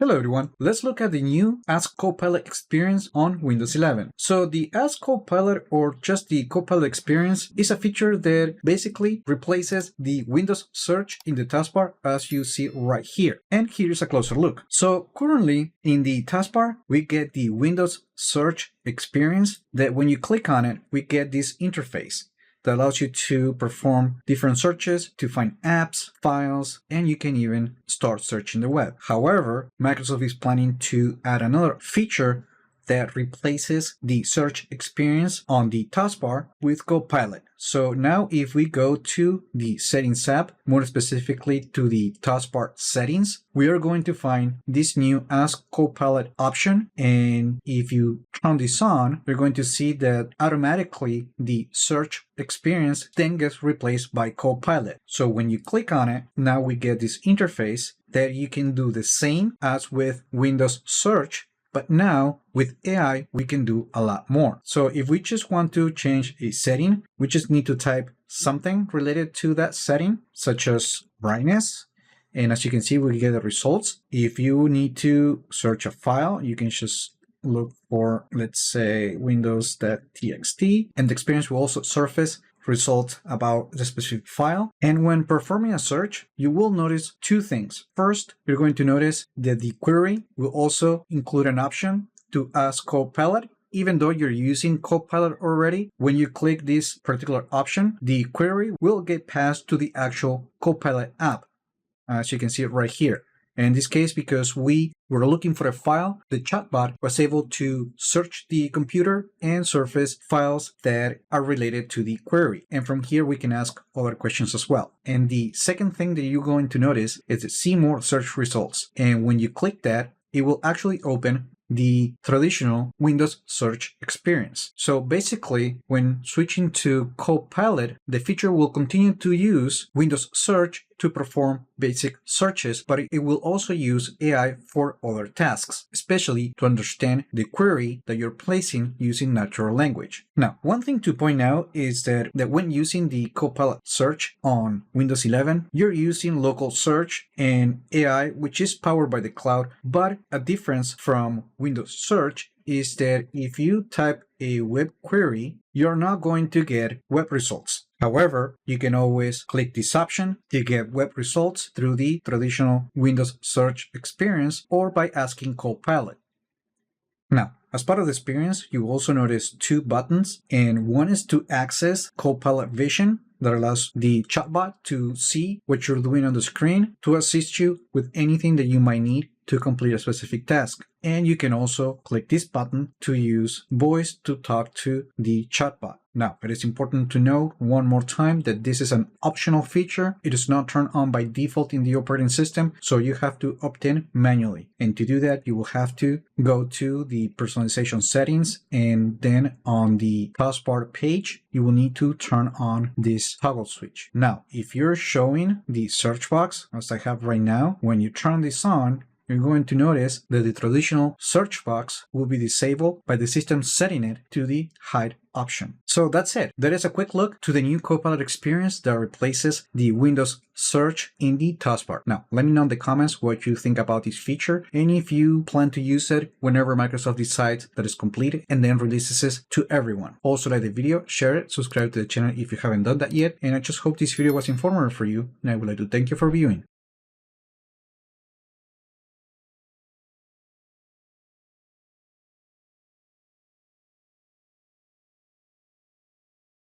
Hello everyone, let's look at the new Ask Copilot experience on Windows 11. So the Ask Copilot, or just the Copilot experience, is a feature that basically replaces the Windows search in the taskbar as you see right here. And here's a closer look. So currently in the taskbar, we get the Windows search experience that when you click on it, we get this interface that allows you to perform different searches, to find apps, files, and you can even start searching the web. However, Microsoft is planning to add another feature that replaces the search experience on the taskbar with Copilot. So now if we go to the Settings app, more specifically to the taskbar settings, we are going to find this new Ask Copilot option. And if you turn this on, you're going to see that automatically the search experience then gets replaced by Copilot. So when you click on it, now we get this interface that you can do the same as with Windows search. But now with AI, we can do a lot more. So if we just want to change a setting, we just need to type something related to that setting, such as brightness. And as you can see, we get the results. If you need to search a file, you can just look for, let's say, windows.txt, and the experience will also surface results about the specific file. And when performing a search, you will notice two things. First, you're going to notice that the query will also include an option to ask Copilot. Even though you're using Copilot already, when you click this particular option, the query will get passed to the actual Copilot app, as you can see it right here. And in this case, because we were looking for a file, the chatbot was able to search the computer and surface files that are related to the query. And from here, we can ask other questions as well. And the second thing that you're going to notice is the See More search results. And when you click that, it will actually open the traditional Windows search experience. So basically, when switching to Copilot, the feature will continue to use Windows search to perform basic searches, but it will also use AI for other tasks, especially to understand the query that you're placing using natural language. Now, one thing to point out is that when using the Copilot search on Windows 11, you're using local search and AI, which is powered by the cloud, but a difference from Windows search is that if you type a web query, you're not going to get web results. However, you can always click this option to get web results through the traditional Windows search experience or by asking Copilot. Now, as part of the experience, you also notice two buttons, and one is to access Copilot Vision that allows the chatbot to see what you're doing on the screen to assist you with anything that you might need to complete a specific task. And you can also click this button to use voice to talk to the chatbot. Now, it is important to note one more time that this is an optional feature. It is not turned on by default in the operating system, so you have to opt in manually. And to do that, you will have to go to the personalization settings, and then on the taskbar page, you will need to turn on this toggle switch. Now, if you're showing the search box, as I have right now, when you turn this on, you're going to notice that the traditional search box will be disabled by the system setting it to the hide option. So that's it. That is a quick look to the new Copilot experience that replaces the Windows search in the taskbar. Now, let me know in the comments what you think about this feature and if you plan to use it whenever Microsoft decides that it's completed and then releases it to everyone. Also, like the video, share it, subscribe to the channel if you haven't done that yet, and I just hope this video was informative for you, and I would like to thank you for viewing.